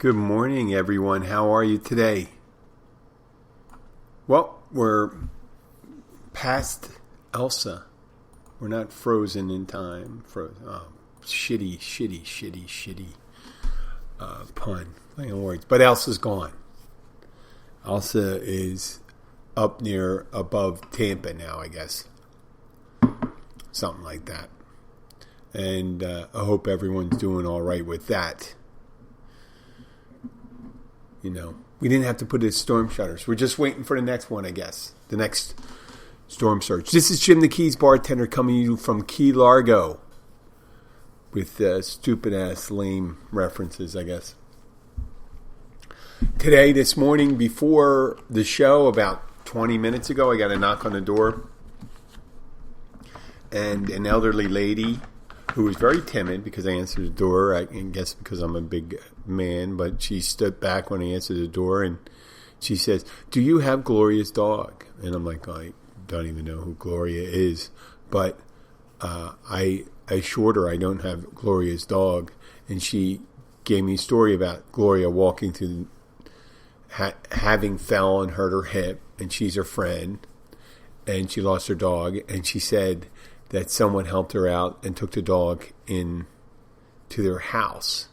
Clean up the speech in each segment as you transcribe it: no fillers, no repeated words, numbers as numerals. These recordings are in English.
Good morning, everyone. How are you today? Well, we're past Elsa. We're not frozen in time. Shitty pun. Playing on words. But Elsa's gone. Elsa is up near above Tampa now, I guess. Something like that. And I hope everyone's doing all right with that. You know, we didn't have to put it as storm shutters. We're just waiting for the next one, I guess. The next storm surge. This is Jim the Keys Bartender coming to you from Key Largo. With stupid-ass lame references, I guess. Today, this morning, before the show, about 20 minutes ago, I got a knock on the door. And an elderly lady who was very timid because I answered the door. I guess because I'm a big man, but she stood back when I answered the door and she says, "Do you have Gloria's dog?" And I'm like, I don't even know who Gloria is. But I assured her I don't have Gloria's dog. And she gave me a story about Gloria walking through, having fell and hurt her hip. And she's her friend. And she lost her dog. And she said that someone helped her out and took the dog in to their house.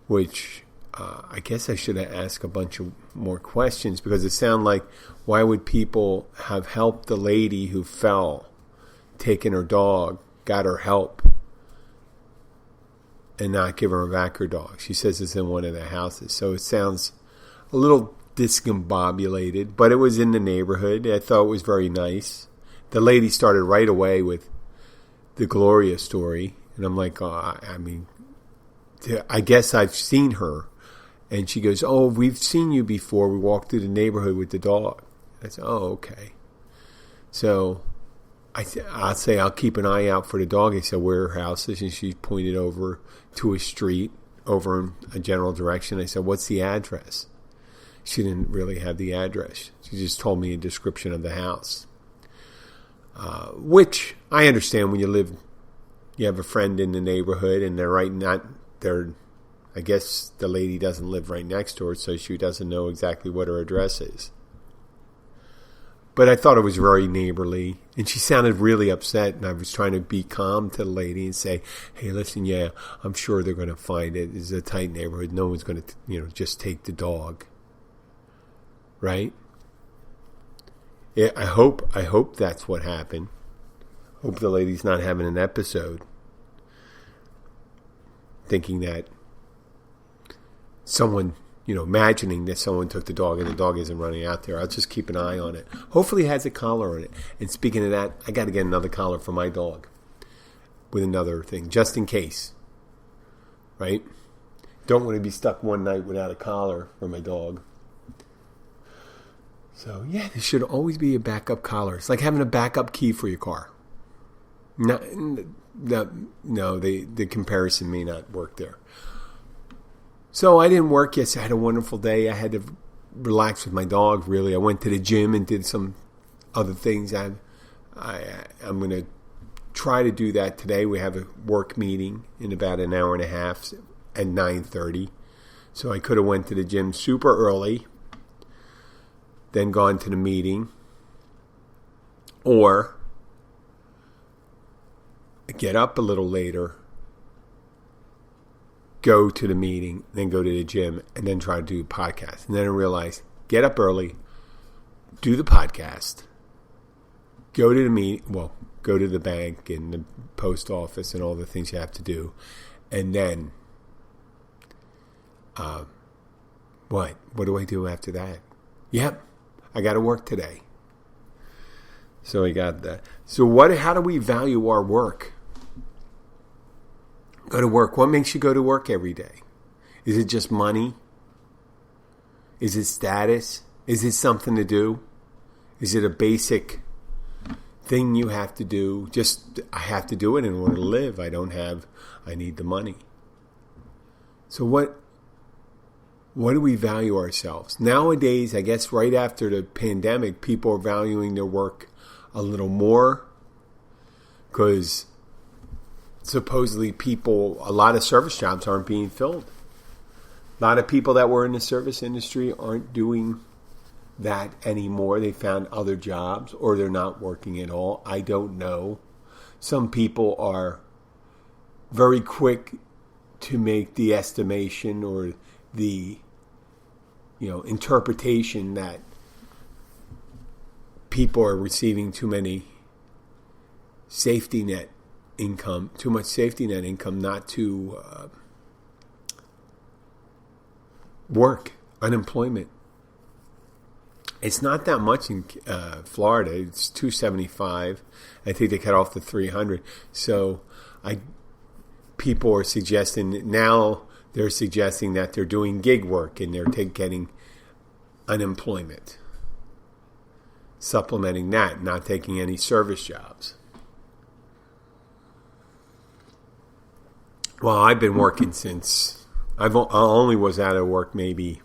Which I guess I should have asked a bunch of more questions because it sounded like, why would people have helped the lady who fell, taken her dog, got her help, and not give her back her dog? She says it's in one of the houses. So it sounds a little discombobulated, but it was in the neighborhood. I thought it was very nice. The lady started right away with the Gloria story. And I'm like, I guess I've seen her. And she goes, "Oh, we've seen you before. We walked through the neighborhood with the dog." I said, "Oh, okay." So I'll say I'll keep an eye out for the dog. I said, "Where her house is?" And she pointed over to a street over in a general direction. I said, "What's the address?" She didn't really have the address. She just told me a description of the house. Which I understand when you have a friend in the neighborhood and I guess the lady doesn't live right next to her, so she doesn't know exactly what her address is. But I thought it was very neighborly, and she sounded really upset, and I was trying to be calm to the lady and say, "Hey, listen, yeah, I'm sure they're going to find it. It's a tight neighborhood. No one's going to, just take the dog." Right? Yeah, I hope that's what happened. Hope the lady's not having an episode thinking that someone, imagining that someone took the dog and the dog isn't running out there. I'll just keep an eye on it. Hopefully it has a collar on it. And speaking of that, I got to get another collar for my dog with another thing, just in case. Right? Don't want to be stuck one night without a collar for my dog. So, yeah, there should always be a backup collar. It's like having a backup key for your car. No, the comparison may not work there. So I didn't work yesterday. I had a wonderful day. I had to relax with my dog, really. I went to the gym and did some other things. I'm going to try to do that today. We have a work meeting in about an hour and a half at 9:30. So I could have went to the gym super early, then gone to the meeting, or get up a little later, go to the meeting, then go to the gym, and then try to do a podcast. And then I realized, get up early, do the podcast, go to the meeting, go to the bank and the post office and all the things you have to do. And then, what do I do after that? Yep, I got to work today. So I got that. So how do we value our work? Go to work. What makes you go to work every day? Is it just money? Is it status? Is it something to do? Is it a basic thing you have to do? Just, I have to do it in order to live. I need the money. So what do we value ourselves? Nowadays, I guess right after the pandemic, people are valuing their work a little more because supposedly a lot of service jobs aren't being filled. A lot of people that were in the service industry aren't doing that anymore. They found other jobs, or they're not working at all. I don't know. Some people are very quick to make the estimation or the interpretation that people are receiving too much safety net income not to work, unemployment. It's not that much in Florida. It's $275. I think they cut off the $300. So people are suggesting now. They're suggesting that they're doing gig work and they're getting unemployment, supplementing that, not taking any service jobs. Well, I've been working since I only was out of work maybe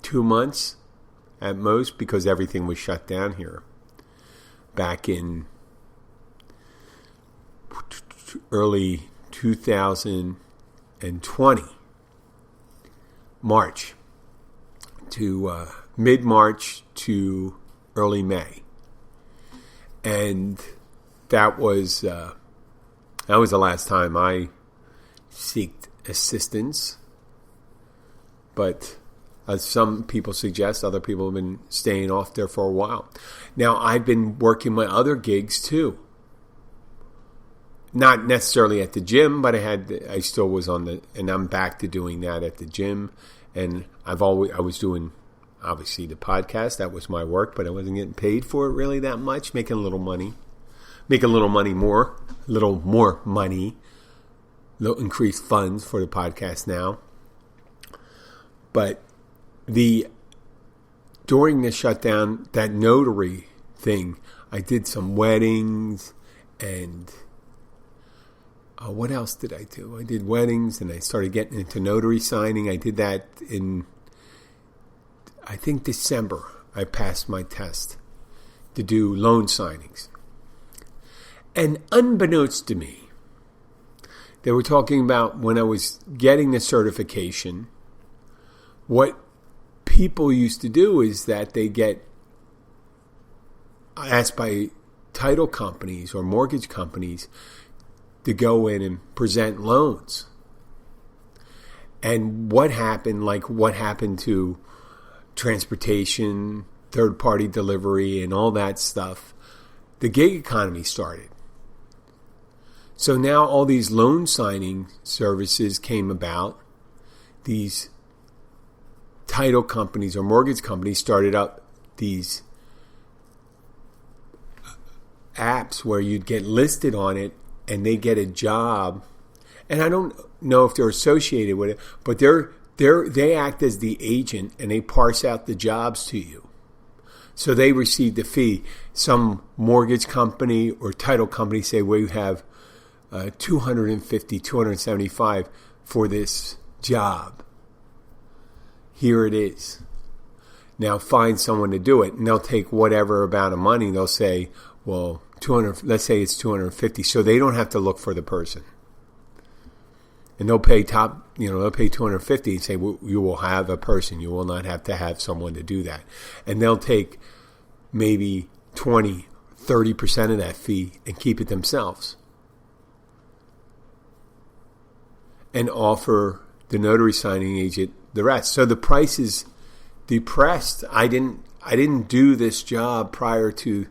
2 months at most because everything was shut down here back in early 2020. March to mid-March to early May, and that was the last time I sought assistance. But as some people suggest, other people have been staying off there for a while. Now I've been working my other gigs too. Not necessarily at the gym, but I still was and I'm back to doing that at the gym. And I was doing, obviously, the podcast. That was my work, but I wasn't getting paid for it really that much. Making a little more money, little increased funds for the podcast now. But during the shutdown, that notary thing, I did some weddings and. What else did I do? I did weddings and I started getting into notary signing. I did that in, I think, December. I passed my test to do loan signings. And unbeknownst to me, they were talking about when I was getting the certification, what people used to do is that they get asked by title companies or mortgage companies to go in and present loans. And what happened to transportation, third-party delivery, and all that stuff, the gig economy started. So now all these loan signing services came about. These title companies or mortgage companies started up these apps where you'd get listed on it and they get a job, and I don't know if they're associated with it, but they act as the agent and they parse out the jobs to you. So they receive the fee. Some mortgage company or title company say, we have $250, $275 for this job. Here it is. Now find someone to do it, and they'll take whatever amount of money. They'll say, well, 200. Let's say it's 250, so they don't have to look for the person, and they'll pay they'll pay 250 and say, well, you will have a person. You will not have to have someone to do that, and they'll take maybe 20, 30% of that fee and keep it themselves, and offer the notary signing agent the rest. So the price is depressed. I didn't do this job prior to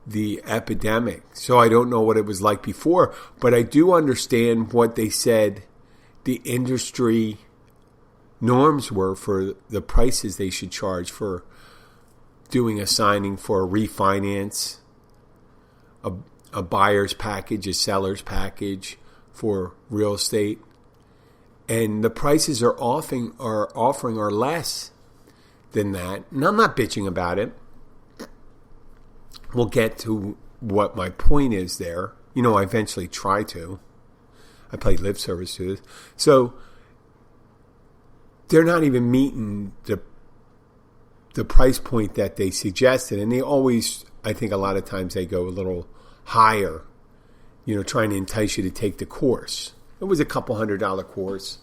the epidemic, so I don't know what it was like before, but I do understand what they said the industry norms were for the prices they should charge for doing a signing for a refinance, a buyer's package, a seller's package for real estate, and the prices are offering are less than that. And I'm not bitching about it. We'll get to what my point is there. I eventually try to. I play lip service to this. So they're not even meeting the price point that they suggested. And they always, I think a lot of times they go a little higher trying to entice you to take the course. It was a couple $100 course.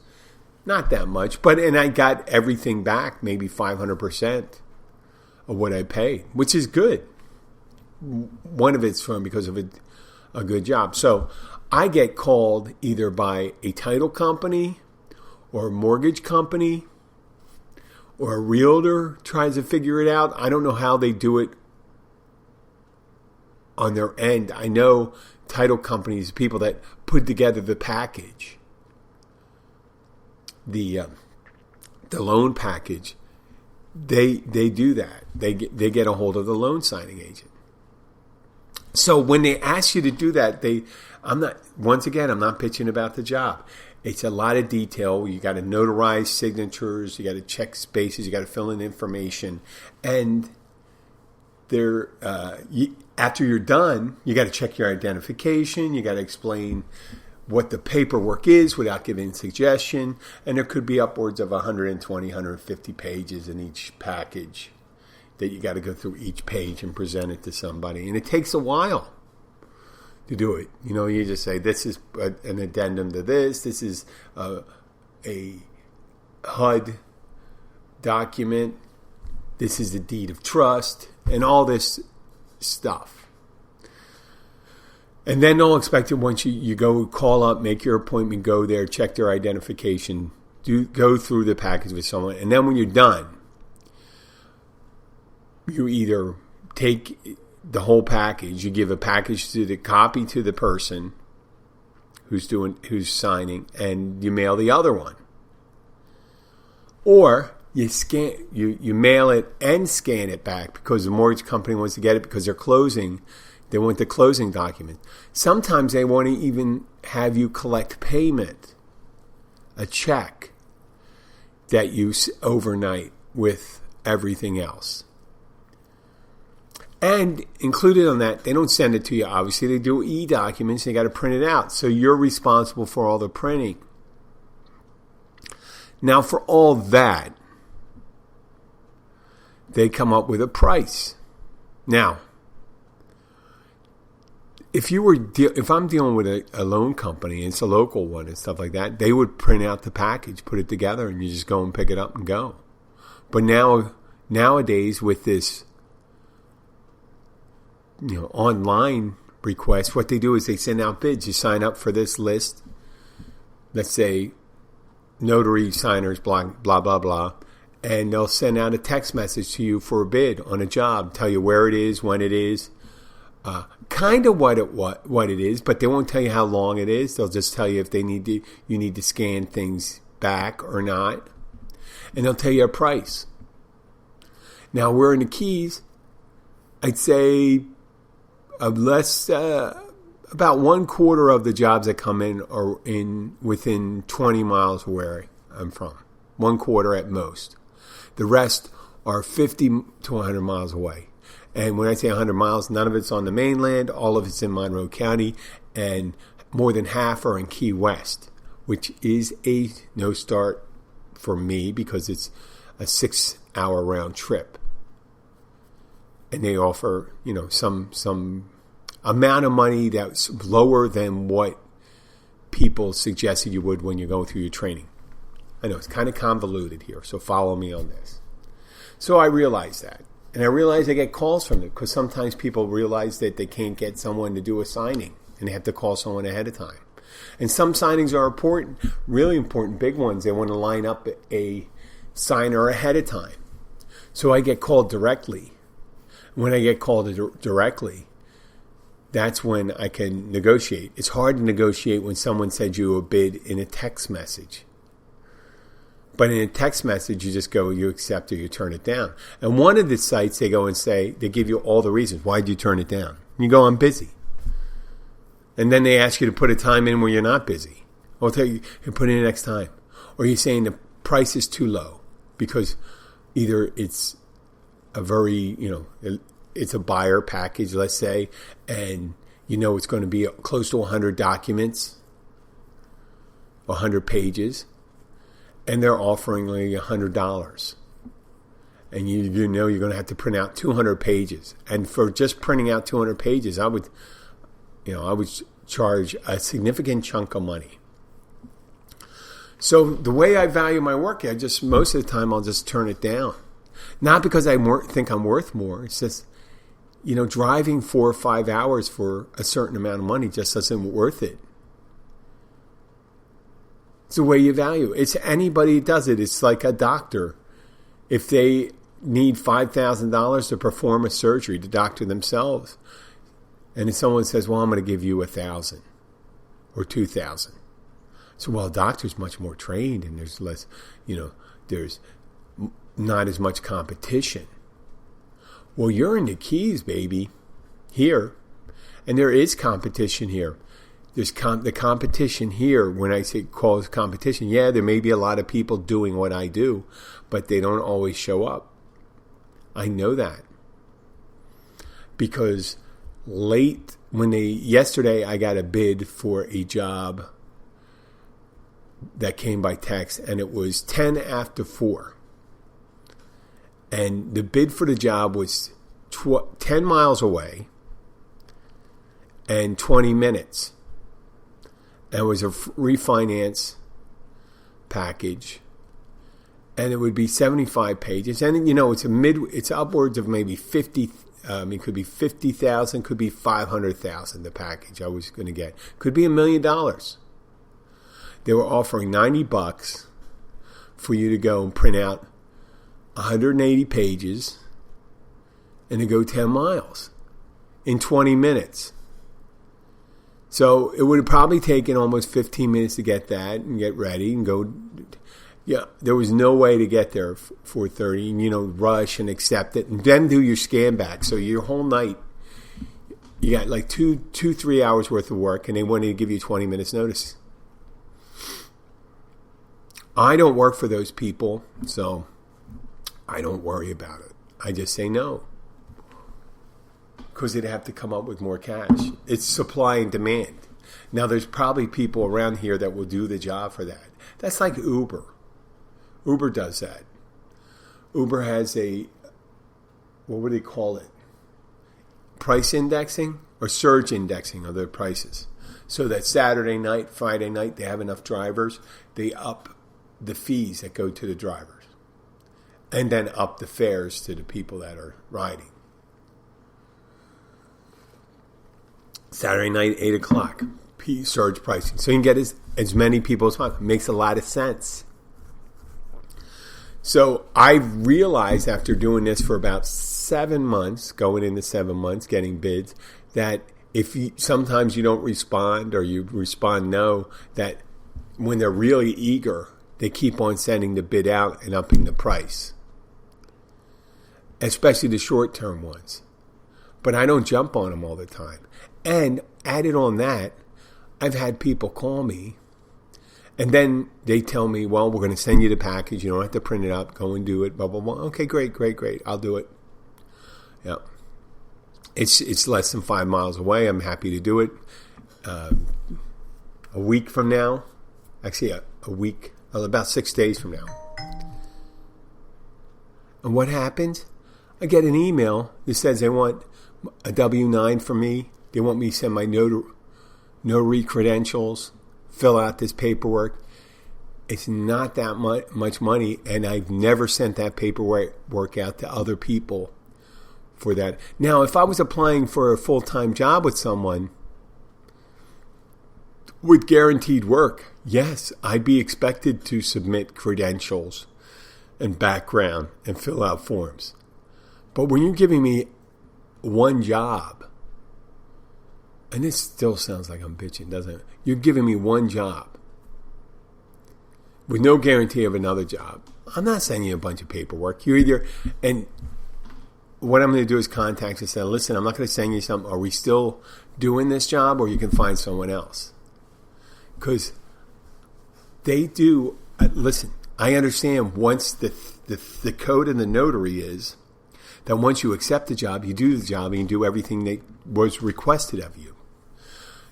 Not that much, and I got everything back, maybe 500% of what I paid, which is good. One of it's because of a good job. So I get called either by a title company or a mortgage company or a realtor tries to figure it out. I don't know how they do it on their end. I know title companies, people that put together the package, the loan package, they do that. They get a hold of the loan signing agent. So when they ask you to do that, I'm not pitching about the job. It's a lot of detail. You got to notarize signatures. You got to check spaces. You got to fill in information. And after you're done, you got to check your identification. You got to explain what the paperwork is without giving suggestion. And there could be upwards of 120, 150 pages in each package that you got to go through each page and present it to somebody. And it takes a while to do it. You just say, this is an addendum to this. This is a HUD document. This is the deed of trust and all this stuff. And then they'll expect it once you go call up, make your appointment, go there, check their identification, go through the package with someone. And then when you're done, you either take the whole package, you give a package to the copy to the person who's signing, and you mail the other one. Or you mail it and scan it back because the mortgage company wants to get it because they're closing. They want the closing document. Sometimes they want to even have you collect payment, a check that you overnight with everything else. And included on that, they don't send it to you. Obviously, they do e-documents. They got to print it out. So you're responsible for all the printing. Now, for all that, they come up with a price. Now, if I'm dealing with a loan company, and it's a local one and stuff like that, they would print out the package, put it together, and you just go and pick it up and go. But nowadays, with this online request, what they do is they send out bids. You sign up for this list. Let's say notary signers, blah, blah, blah, blah. And they'll send out a text message to you for a bid on a job, tell you where it is, when it is, kind of what it is, but they won't tell you how long it is. They'll just tell you if you need to scan things back or not. And they'll tell you a price. Now, we're in the Keys. I'd say about 1/4 of the jobs that come in are within 20 miles of where I'm from. 1/4 at most. The rest are 50 to 100 miles away. And when I say 100 miles, none of it's on the mainland. All of it's in Monroe County. And more than half are in Key West, which is a no start for me because it's a 6-hour round trip. And they offer, some amount of money that's lower than what people suggested you would when you're going through your training. I know it's kind of convoluted here, so follow me on this. So I realize that. And I realize I get calls from it because sometimes people realize that they can't get someone to do a signing and they have to call someone ahead of time. And some signings are important, really important, big ones. They want to line up a signer ahead of time. So I get called directly. When I get called directly, that's when I can negotiate. It's hard to negotiate when someone sends you a bid in a text message. But in a text message, you just go, you accept or you turn it down. And one of the sites, they go and say, they give you all the reasons. Why did you turn it down? You go, I'm busy. And then they ask you to put a time in where you're not busy. I'll tell you, you put in next time. Or you're saying the price is too low because either it's a very, it's a buyer package, let's say, and it's going to be close to 100 documents, 100 pages. And they're offering like $100. And you're going to have to print out 200 pages. And for just printing out 200 pages, I would charge a significant chunk of money. So the way I value my work, most of the time I'll just turn it down. Not because I think I'm worth more. It's just, driving 4 or 5 hours for a certain amount of money just isn't worth it. It's the way you value. It's anybody who does it. It's like a doctor. If they need $5,000 to perform a surgery, the doctor themselves, and if someone says, well, I'm going to give you $1,000 or $2,000. So, well, a doctor's much more trained and there's less, there's not as much competition. Well, you're in the Keys, baby, here. And there is competition here. There's the competition here, when I say call it competition, there may be a lot of people doing what I do, but they don't always show up. I know that. Because yesterday I got a bid for a job that came by text, and it was 10 after 4. And the bid for the job was 10 miles away and 20 minutes. And it was a refinance package. And it would be 75 pages. And, it's upwards of maybe 50. It could be 50,000, could be 500,000, the package I was going to get. Could be $1 million. They were offering $90 for you to go and print out 180 pages and to go 10 miles in 20 minutes. So it would have probably taken almost 15 minutes to get that and get ready and go. Yeah, there was no way to get there 4:30 and, rush and accept it and then do your scan back. So your whole night, you got like 3 hours worth of work, and they wanted to give you 20 minutes notice. I don't work for those people, so I don't worry about it. I just say no. Because they'd have to come up with more cash. It's supply and demand. Now, there's probably people around here that will do the job for that. That's like Uber. Uber does that. Uber has what would they call it? Price indexing or surge indexing of their prices. So that Saturday night, Friday night, they have enough drivers, they up the fees that go to the drivers. And then up the fares to the people that are riding. Saturday night, 8 o'clock, surge pricing. So you can get as many people as possible. It makes a lot of sense. So I realized after doing this for about 7 months, going into 7 months, getting bids, that if sometimes you don't respond or you respond no, that when they're really eager, they keep on sending the bid out and upping the price. Especially the short-term ones. But I don't jump on them all the time. And added on that, I've had people call me and then they tell me, well, we're going to send you the package. You don't have to print it out. Go and do it. Blah, blah, blah. Okay, great. I'll do it. Yeah. It's less than 5 miles away. I'm happy to do it. A week from now. Actually, a week. About 6 days from now. And what happens? I get an email that says they want a W-9 from me. They want me to send my notary credentials, fill out this paperwork. It's not that much money, and I've never sent that paperwork out to other people for that. Now, if I was applying for a full-time job with someone with guaranteed work, yes, I'd be expected to submit credentials and background and fill out forms. But when you're giving me one job, and this still sounds like I'm bitching, doesn't it? You're giving me one job with no guarantee of another job. I'm not sending you a bunch of paperwork. And what I'm going to do is contact you and say, listen, I'm not going to send you something. Are we still doing this job, or you can find someone else? Because they do, listen, I understand once the code in the notary is that once you accept the job, you do the job and you do everything that was requested of you.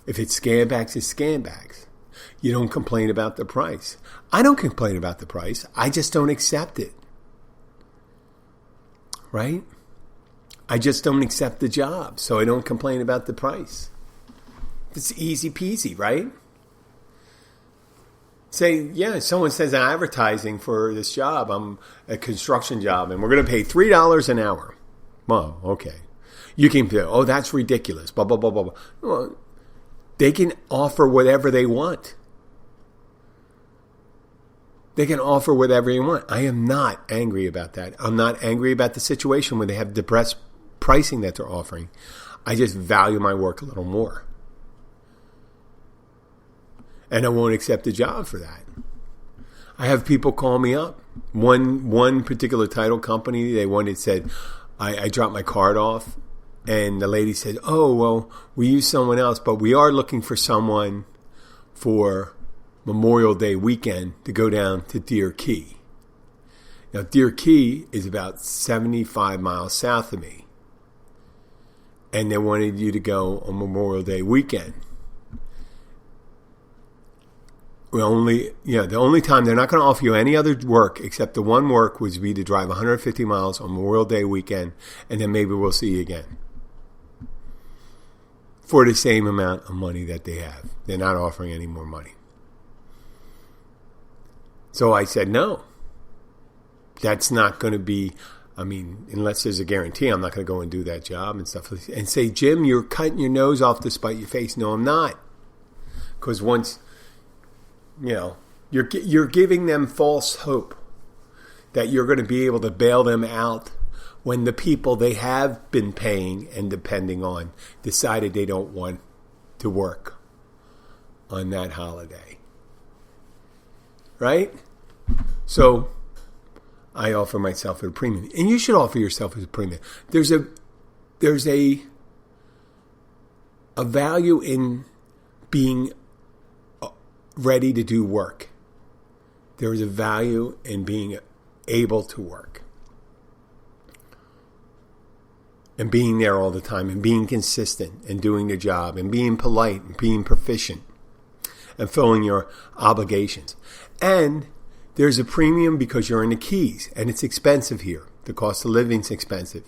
If it's scan backs, it's scan backs. You don't complain about the price. I don't complain about the price. I just don't accept it. Right? I just don't accept the job, so I don't complain about the price. It's easy peasy, right? Say, yeah, someone says advertising for this job, I'm a construction job, and we're going to pay $3 an hour. Well, okay. You can say, oh, that's ridiculous, blah, blah, blah, blah, blah. Well, they can offer whatever they want. They can offer whatever you want. I am not angry about that. I'm not angry about the situation where they have depressed pricing that they're offering. I just value my work a little more. And I won't accept a job for that. I have people call me up. One particular title company, said, I dropped my card off, and the lady said, oh, well, we use someone else, but we are looking for someone for Memorial Day weekend to go down to Deer Key. Now, Deer Key is about 75 miles south of me, and they wanted you to go on Memorial Day weekend. The only time they're not going to offer you any other work except the one work would be to drive 150 miles on Memorial Day weekend, and then maybe we'll see you again. For the same amount of money that they have. They're not offering any more money. So I said, no. That's not going to be, unless there's a guarantee, I'm not going to go and do that job and stuff. And say, Jim, you're cutting your nose off to spite your face. No, I'm not. Because once... you're giving them false hope that you're going to be able to bail them out when the people they have been paying and depending on decided they don't want to work on that holiday. Right? So I offer myself at a premium. And you should offer yourself as a premium. There's a value in being ready to do work. There is a value in being able to work. And being there all the time and being consistent and doing the job and being polite and being proficient and fulfilling your obligations. And there's a premium because you're in the Keys and it's expensive here. The cost of living is expensive.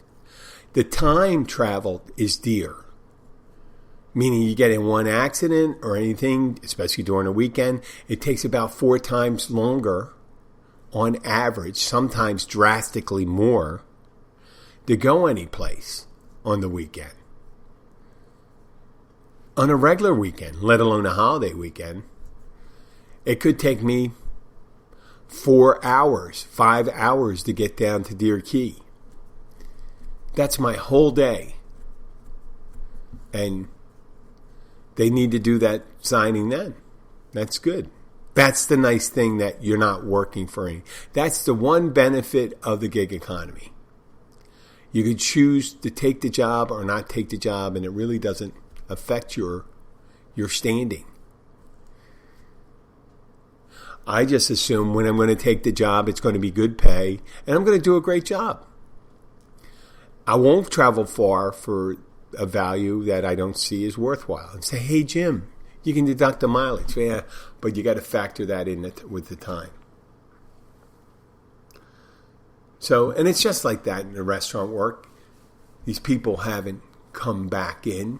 The time traveled is dear. Meaning you get in one accident or anything, especially during a weekend, it takes about 4 times longer on average, sometimes drastically more, to go any place on the weekend. On a regular weekend, let alone a holiday weekend, it could take me 4 hours, 5 hours to get down to Deer Key. That's my whole day. And they need to do that signing then. That's good. That's the nice thing, that you're not working for any. That's the one benefit of the gig economy. You could choose to take the job or not take the job, and it really doesn't affect your standing. I just assume when I'm going to take the job, it's going to be good pay, and I'm going to do a great job. I won't travel far for a value that I don't see as worthwhile. And say, hey, Jim, you can deduct the mileage. Yeah, but you got to factor that in with the time. So, and it's just like that in the restaurant work. These people haven't come back in.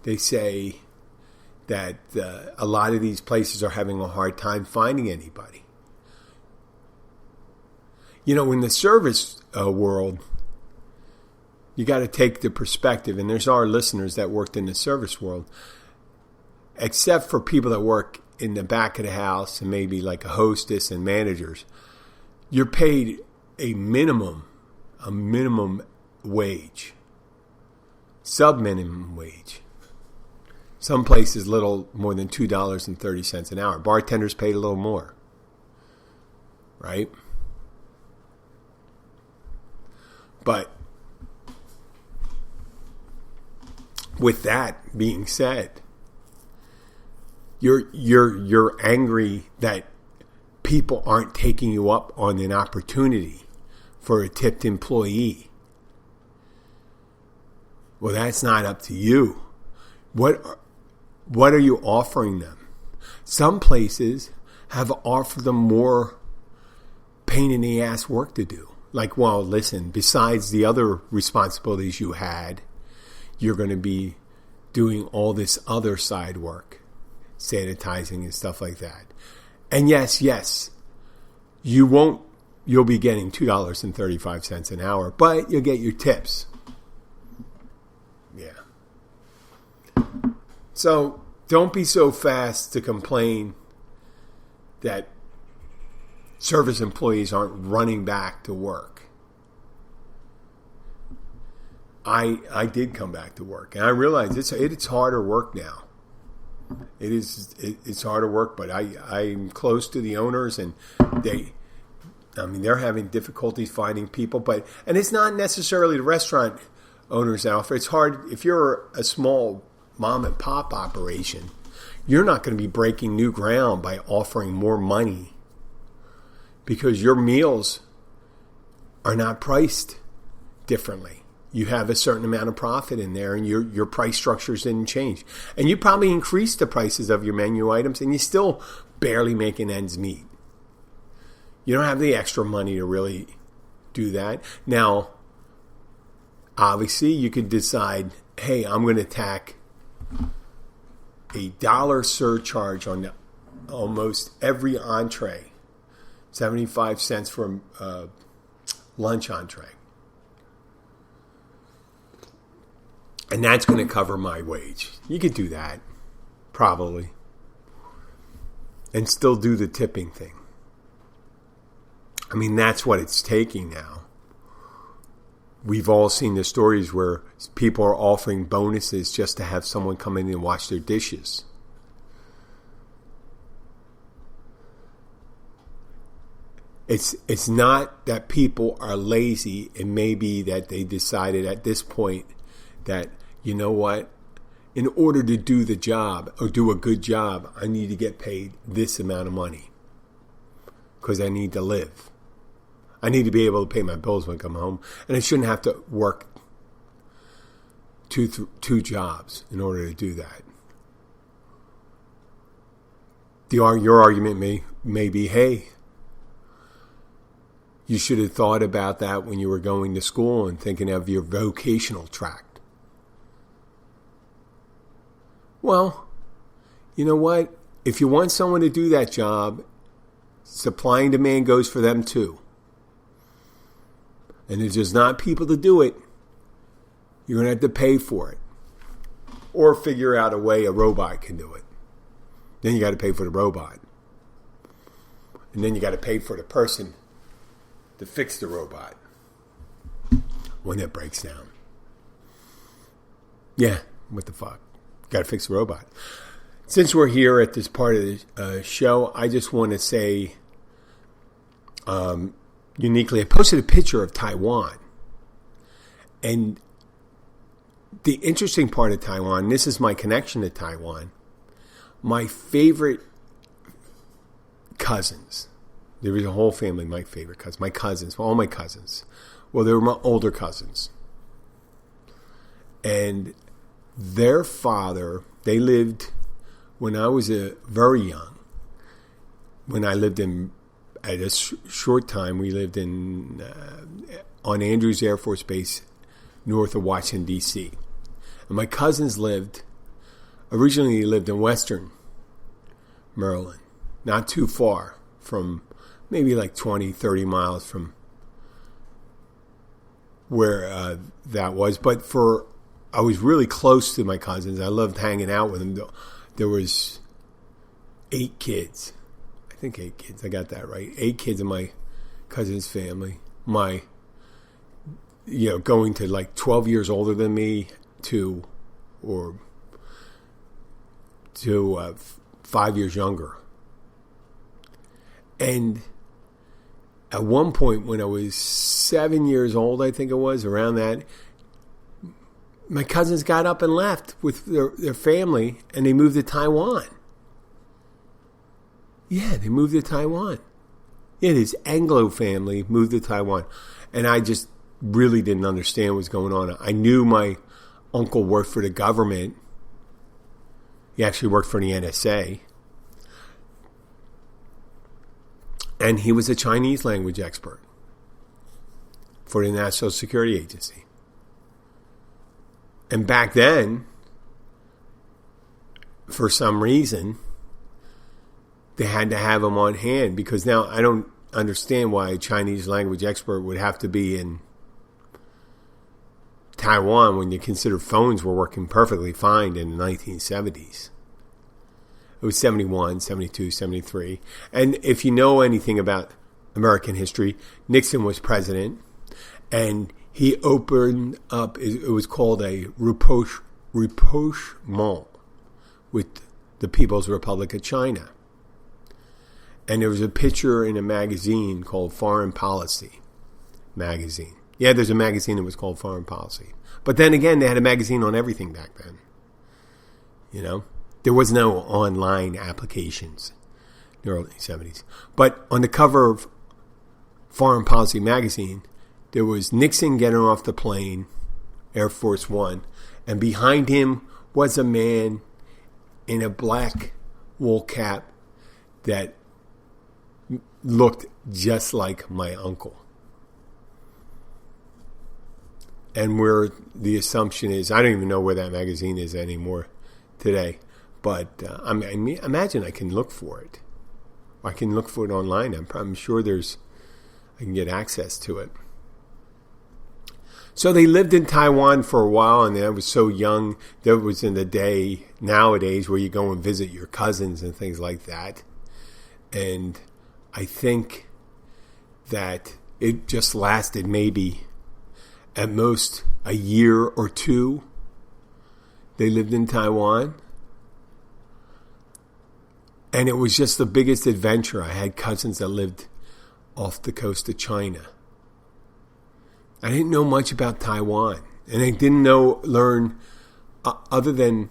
They say that a lot of these places are having a hard time finding anybody. In the service world, you got to take the perspective, and there's our listeners that worked in the service world, except for people that work in the back of the house and maybe like a hostess and managers, you're paid a minimum wage, sub-minimum wage. Some places little more than $2.30 an hour. Bartenders paid a little more, right? But with that being said, you're angry that people aren't taking you up on an opportunity for a tipped employee. Well, that's not up to you. What are you offering them? Some places have offered them more pain in the ass work to do. Like, well, listen, besides the other responsibilities you had, you're going to be doing all this other side work, sanitizing and stuff like that. And yes, you'll be getting $2.35 an hour, but you'll get your tips. Yeah. So don't be so fast to complain that service employees aren't running back to work. I did come back to work, and I realized it's harder work now. It's harder work, but I'm close to the owners, and they're having difficulties finding people, and it's not necessarily the restaurant owners that offer. It's hard if you're a small mom and pop operation. You're not going to be breaking new ground by offering more money because your meals are not priced differently. You have a certain amount of profit in there, and your price structures didn't change. And you probably increased the prices of your menu items, and you're still barely making ends meet. You don't have the extra money to really do that. Now, obviously, you could decide, hey, I'm going to tack $1 surcharge on almost every entree, 75 cents for lunch entree. And that's going to cover my wage. You could do that, probably, and still do the tipping thing. I mean, that's what it's taking now. We've all seen the stories where people are offering bonuses just to have someone come in and wash their dishes. It's not that people are lazy. It may be that they decided at this point that, you know what, in order to do the job or do a good job, I need to get paid this amount of money because I need to live. I need to be able to pay my bills when I come home, and I shouldn't have to work two jobs in order to do that. Your argument may be, hey, you should have thought about that when you were going to school and thinking of your vocational track. Well, you know what? If you want someone to do that job, supply and demand goes for them too. And if there's not people to do it, you're going to have to pay for it. Or figure out a way a robot can do it. Then you got to pay for the robot. And then you got to pay for the person to fix the robot when it breaks down. Yeah, what the fuck? Got to fix the robot. Since we're here at this part of the show, I just want to say uniquely, I posted a picture of Taiwan. And the interesting part of Taiwan, this is my connection to Taiwan, my favorite cousins, there was a whole family, my favorite cousins, all my cousins, well, they were my older cousins. And their father, they lived, when I was very young, when I lived at a short time, we lived on Andrews Air Force Base, north of Washington, D.C. And my cousins originally lived in western Maryland, not too far from, maybe like 20, 30 miles from where that was. But I was really close to my cousins. I loved hanging out with them. There was 8 kids. I think 8 kids. I got that right. 8 kids in my cousin's family. Going to like 12 years older than me to 5 years younger. And at one point when I was 7 years old, I think it was, around that, my cousins got up and left with their family, and they moved to Taiwan. Yeah, they moved to Taiwan. Yeah, this Anglo family moved to Taiwan. And I just really didn't understand what was going on. I knew my uncle worked for the government. He actually worked for the NSA. And he was a Chinese language expert for the National Security Agency. And back then, for some reason, they had to have them on hand, because now I don't understand why a Chinese language expert would have to be in Taiwan when you consider phones were working perfectly fine in the 1970s. It was 71, 72, 73. And if you know anything about American history, Nixon was president, and he opened up, it was called a rapprochement with the People's Republic of China. And there was a picture in a magazine called Foreign Policy magazine. Yeah, there's a magazine that was called Foreign Policy. But then again, they had a magazine on everything back then. You know? There was no online applications in the early 70s. But on the cover of Foreign Policy magazine, there was Nixon getting off the plane, Air Force One, and behind him was a man in a black wool cap that looked just like my uncle. And where the assumption is, I don't even know where that magazine is anymore today, but I mean, imagine I can look for it. I can look for it online. I'm sure I can get access to it. So they lived in Taiwan for a while, and I was so young. That was in the day nowadays where you go and visit your cousins and things like that. And I think that it just lasted maybe at most a year or two. They lived in Taiwan. And it was just the biggest adventure. I had cousins that lived off the coast of China. I didn't know much about Taiwan. And I didn't learn, other than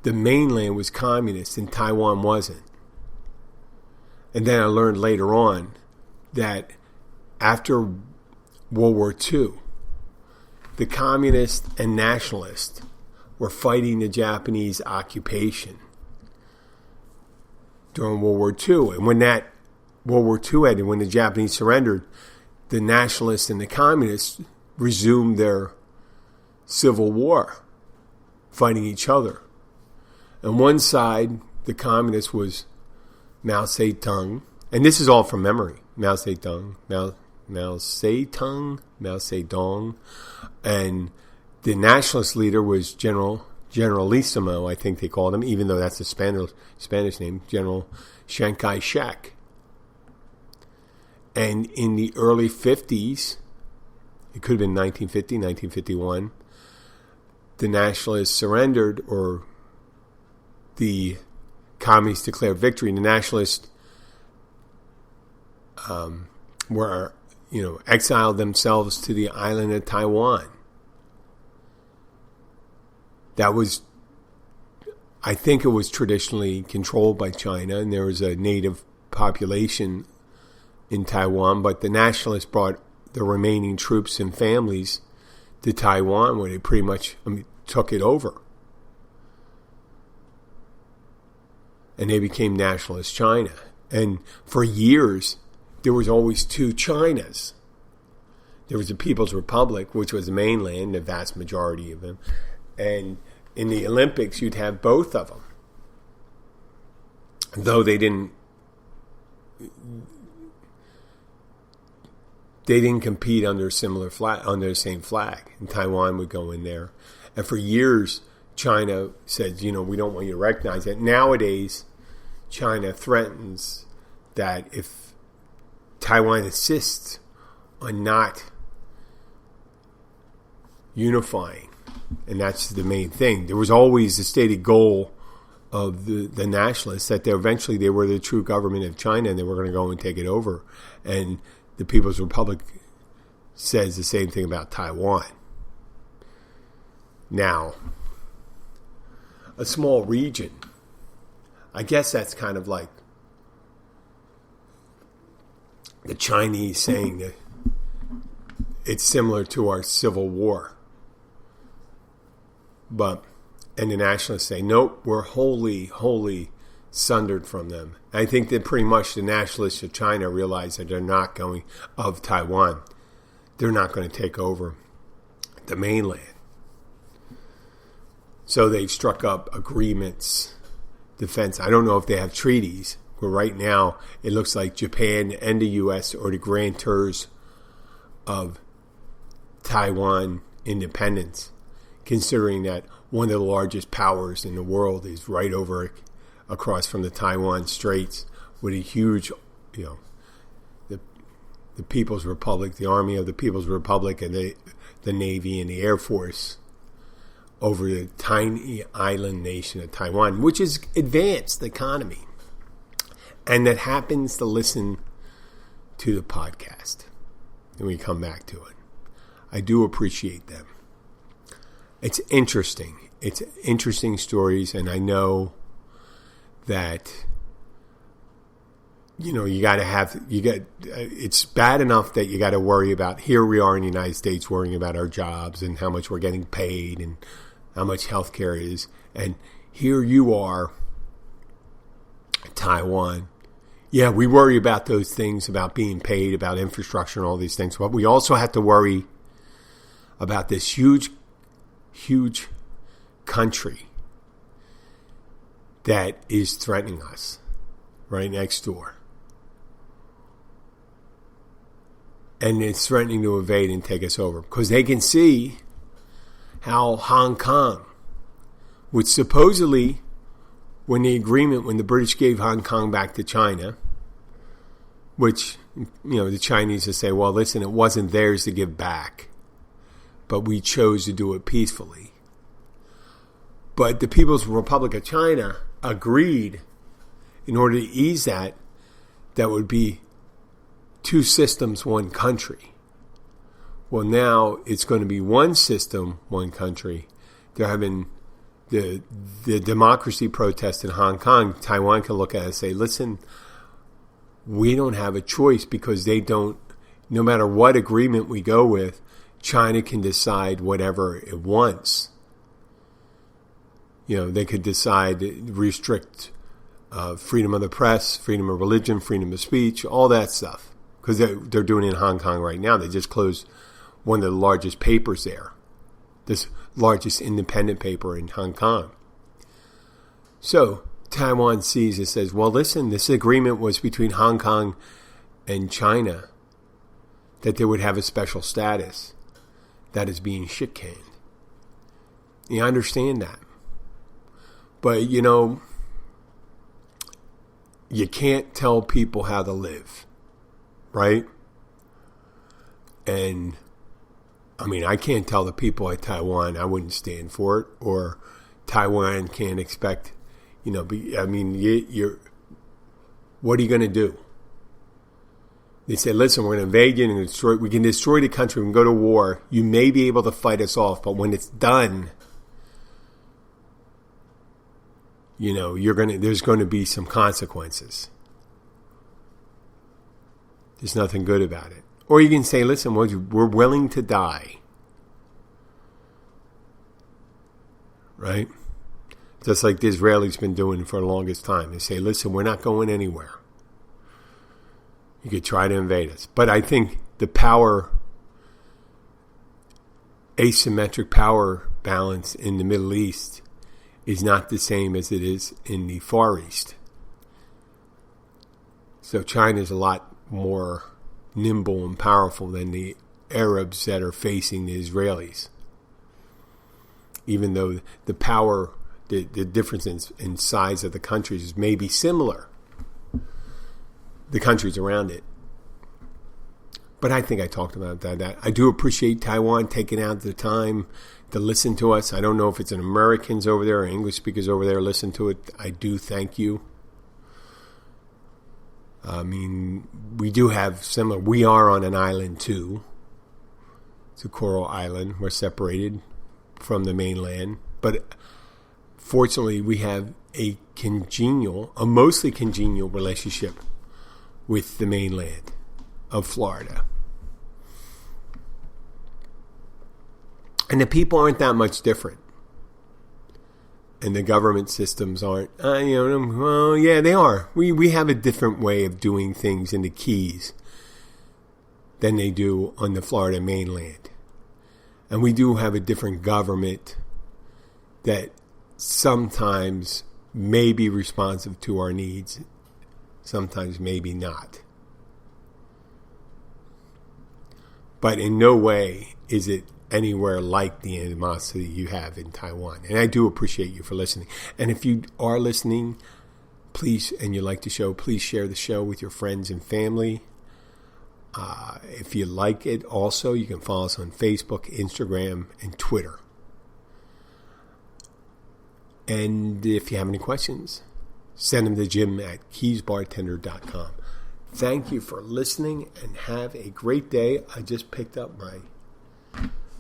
the mainland was communist and Taiwan wasn't. And then I learned later on that after World War II, the communists and nationalists were fighting the Japanese occupation during World War II. And when that World War II ended, when the Japanese surrendered, the nationalists and the communists resumed their civil war, fighting each other. On one side, the communists was Mao Zedong, and this is all from memory. Mao Zedong, and the nationalist leader was Generalissimo, I think they called him, even though that's a Spanish name, General Chiang Kai-shek. And in the early 50s, it could have been 1950, 1951, the nationalists surrendered, or the communists declared victory, and the nationalists were, exiled themselves to the island of Taiwan. That was, I think it was traditionally controlled by China, and there was a native population in Taiwan, but the nationalists brought the remaining troops and families to Taiwan, where they pretty much took it over. And they became nationalist China. And for years, there was always two Chinas. There was the People's Republic, which was the mainland, the vast majority of them. And in the Olympics, you'd have both of them. Though they didn't compete under similar flag, under the same flag. And Taiwan would go in there. And for years, China said, we don't want you to recognize it. Nowadays, China threatens that if Taiwan insists on not unifying, and that's the main thing. There was always a stated goal of the nationalists that eventually they were the true government of China and they were going to go and take it over. And the People's Republic says the same thing about Taiwan. Now, a small region, I guess that's kind of like the Chinese saying that it's similar to our Civil War. And the nationalists say, nope, we're wholly sundered from them. I think that pretty much the nationalists of China realize that they're not going, of Taiwan, they're not going to take over the mainland. So they've struck up agreements, defense. I don't know if they have treaties, but right now it looks like Japan and the U.S. are the grantors of Taiwan independence, considering that one of the largest powers in the world is right over across from the Taiwan Straits with a huge, the People's Republic, the Army of the People's Republic, and the Navy and the Air Force over the tiny island nation of Taiwan, which is advanced economy, and that happens to listen to the podcast. And we come back to it. I do appreciate them. It's interesting. It's interesting stories, and I know that it's bad enough that you got to worry about, here we are in the United States worrying about our jobs and how much we're getting paid and how much healthcare is, and here you are, Taiwan. Yeah, we worry about those things, about being paid, about infrastructure and all these things, but we also have to worry about this huge country that is threatening us right next door. And it's threatening to invade and take us over. Because they can see how Hong Kong, which supposedly, when the British gave Hong Kong back to China, which, the Chinese will say, well, listen, it wasn't theirs to give back, but we chose to do it peacefully. But the People's Republic of China agreed, in order to ease that would be 2 systems, 1 country. Well, now it's going to be 1 system, 1 country. They're having the democracy protest in Hong Kong. Taiwan can look at it and say, listen, we don't have a choice, because they don't, no matter what agreement we go with, China can decide whatever it wants. They could decide to restrict freedom of the press, freedom of religion, freedom of speech, all that stuff. Because they're doing it in Hong Kong right now. They just closed one of the largest papers there, this largest independent paper in Hong Kong. So Taiwan sees and says, well, listen, this agreement was between Hong Kong and China that they would have a special status. That is being shit-canned. You understand that. But, you can't tell people how to live, right? And, I can't tell the people at Taiwan I wouldn't stand for it, or Taiwan can't expect, you're what are you going to do? They say, listen, we're going to invade you and we can destroy the country, we can go to war. You may be able to fight us off, but when it's done, there's going to be some consequences. There's nothing good about it. Or you can say, listen, we're willing to die. Right? Just like the Israelis been doing for the longest time. They say, listen, we're not going anywhere. You could try to invade us. But I think the asymmetric power balance in the Middle East is not the same as it is in the Far East. So China is a lot more nimble and powerful than the Arabs that are facing the Israelis. Even though the power, the difference in size of the countries may be similar, the countries around it. But I think I talked about that. I do appreciate Taiwan taking out the time to listen to us. I don't know if it's an Americans over there or English speakers over there listen to it. I do thank you. We do have similar. We are on an island too. It's a coral island. We're separated from the mainland. But fortunately, we have a mostly congenial relationship with the mainland of Florida. And the people aren't that much different. And the government systems aren't, well, yeah, they are. We have a different way of doing things in the Keys than they do on the Florida mainland. And we do have a different government that sometimes may be responsive to our needs, sometimes maybe not. But in no way is it anywhere like the animosity you have in Taiwan. And I do appreciate you for listening. And if you are listening, please, and you like the show, please share the show with your friends and family. If you like it, also, you can follow us on Facebook, Instagram, and Twitter. And if you have any questions, send them to Jim at keysbartender.com. Thank you for listening and have a great day. I just picked up my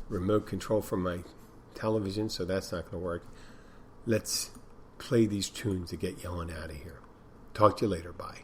remote control from my television, so that's not going to work. Let's play these tunes to get you on out of here. Talk to you later. Bye.